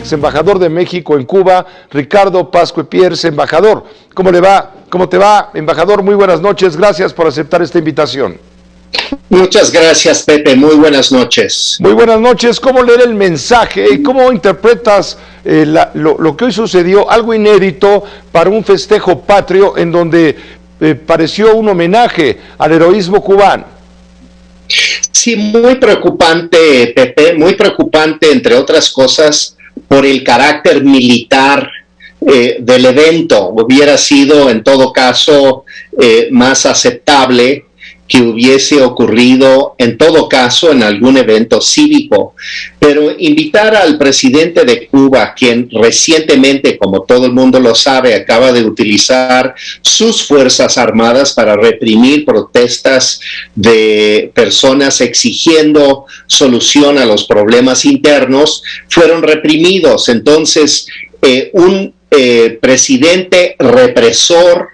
ex embajador de México en Cuba, Ricardo Pascue Pierce, embajador. ¿Cómo le va? ¿Cómo te va, embajador? Muy buenas noches, gracias por aceptar esta invitación. Muchas gracias, Pepe, muy buenas noches. Muy buenas noches. ¿Cómo leer el mensaje y cómo interpretas lo que hoy sucedió, algo inédito para un festejo patrio en donde pareció un homenaje al heroísmo cubano? Sí, muy preocupante, Pepe, muy preocupante, entre otras cosas, por el carácter militar del evento. Hubiera sido, en todo caso, más aceptable que hubiese ocurrido, en todo caso, en algún evento cívico. Pero invitar al presidente de Cuba, quien recientemente, como todo el mundo lo sabe, acaba de utilizar sus Fuerzas Armadas para reprimir protestas de personas exigiendo solución a los problemas internos, fueron reprimidos. Entonces, un presidente represor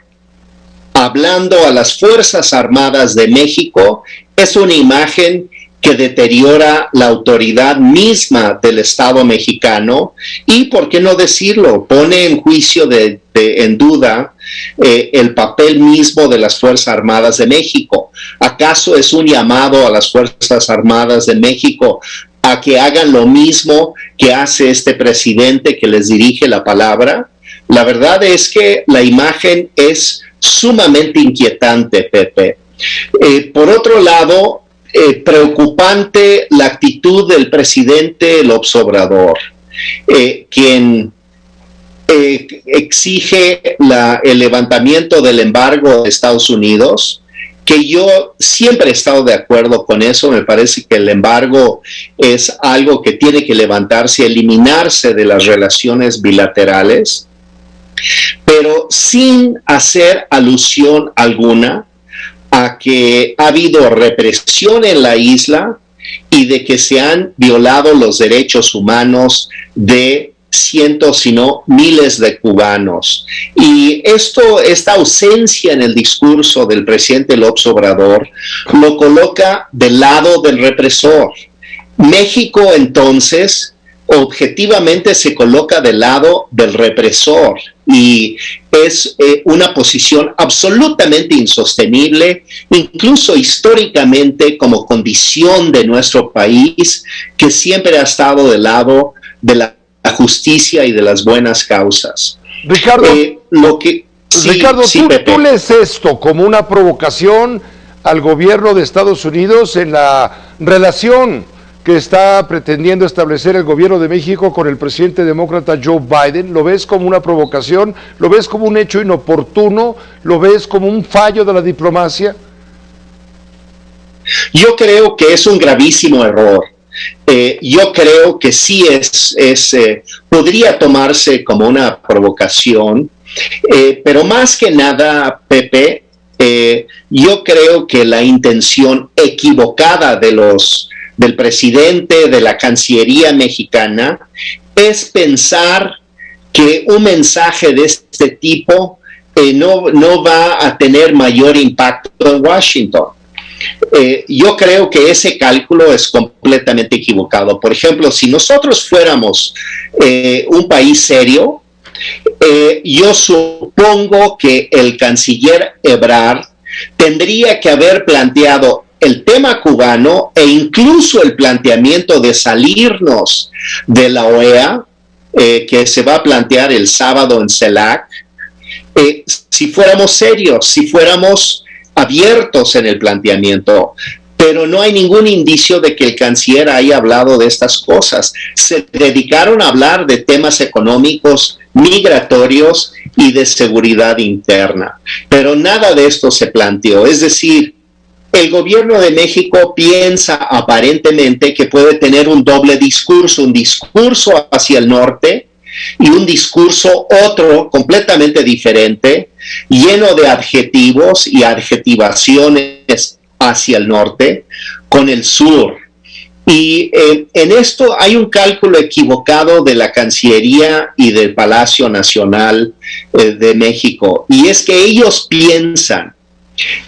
hablando a las Fuerzas Armadas de México es una imagen que deteriora la autoridad misma del Estado mexicano y, por qué no decirlo, pone en juicio en duda el papel mismo de las Fuerzas Armadas de México. ¿Acaso es un llamado a las Fuerzas Armadas de México a que hagan lo mismo que hace este presidente que les dirige la palabra? La verdad es que la imagen es sumamente inquietante, Pepe. Por otro lado, preocupante la actitud del presidente López Obrador, quien exige el levantamiento del embargo de Estados Unidos, que yo siempre he estado de acuerdo con eso. Me parece que el embargo es algo que tiene que levantarse, eliminarse de las relaciones bilaterales, pero sin hacer alusión alguna a que ha habido represión en la isla y de que se han violado los derechos humanos de cientos, si no miles de cubanos. Y esta ausencia en el discurso del presidente López Obrador lo coloca del lado del represor. México, entonces, objetivamente se coloca del lado del represor y es una posición absolutamente insostenible, incluso históricamente como condición de nuestro país, que siempre ha estado del lado de la justicia y de las buenas causas. Ricardo, Ricardo, ¿tú lees esto como una provocación al gobierno de Estados Unidos en la relación que está pretendiendo establecer el gobierno de México con el presidente demócrata Joe Biden? ¿Lo ves como una provocación? ¿Lo ves como un hecho inoportuno? ¿Lo ves como un fallo de la diplomacia? Yo creo que es un gravísimo error. Yo creo que sí podría tomarse como una provocación, pero más que nada, Pepe, yo creo que la intención equivocada del presidente, de la Cancillería mexicana, es pensar que un mensaje de este tipo no va a tener mayor impacto en Washington. Yo creo que ese cálculo es completamente equivocado. Por ejemplo, si nosotros fuéramos un país serio, yo supongo que el canciller Ebrard tendría que haber planteado el tema cubano e incluso el planteamiento de salirnos de la OEA, que se va a plantear el sábado en CELAC, si fuéramos serios, si fuéramos abiertos en el planteamiento. Pero no hay ningún indicio de que el canciller haya hablado de estas cosas. Se dedicaron a hablar de temas económicos, migratorios y de seguridad interna. Pero nada de esto se planteó. Es decir, el gobierno de México piensa aparentemente que puede tener un doble discurso, un discurso hacia el norte y un discurso otro completamente diferente, lleno de adjetivos y adjetivaciones hacia el norte con el sur. Y en esto hay un cálculo equivocado de la Cancillería y del Palacio Nacional de México, y es que ellos piensan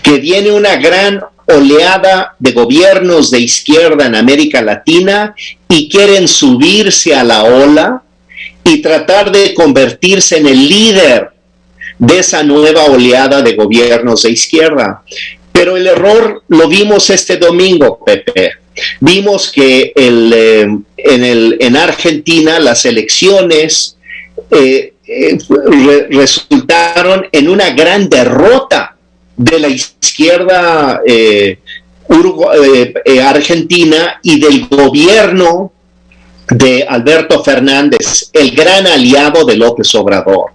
que viene una gran oleada de gobiernos de izquierda en América Latina y quieren subirse a la ola y tratar de convertirse en el líder de esa nueva oleada de gobiernos de izquierda. Pero el error lo vimos este domingo, Pepe. Vimos que en Argentina las elecciones resultaron en una gran derrota de la izquierda argentina y del gobierno de Alberto Fernández, el gran aliado de López Obrador.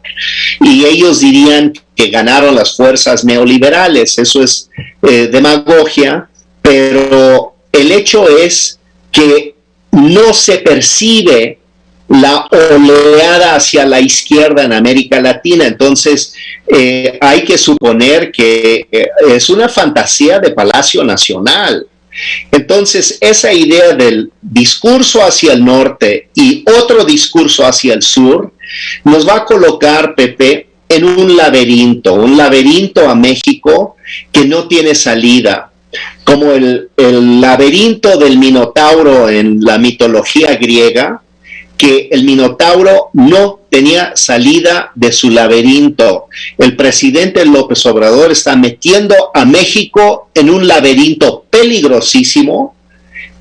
Y ellos dirían que ganaron las fuerzas neoliberales. Eso es demagogia, pero el hecho es que no se percibe la oleada hacia la izquierda en América Latina. Entonces, hay que suponer que es una fantasía de Palacio Nacional. Entonces, esa idea del discurso hacia el norte y otro discurso hacia el sur, nos va a colocar, Pepe, en un laberinto a México que no tiene salida, como el laberinto del Minotauro en la mitología griega, que el Minotauro no tenía salida de su laberinto. El presidente López Obrador está metiendo a México en un laberinto peligrosísimo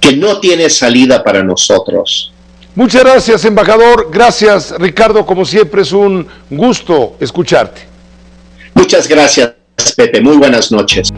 que no tiene salida para nosotros. Muchas gracias, embajador. Gracias, Ricardo. Como siempre, es un gusto escucharte. Muchas gracias, Pepe. Muy buenas noches.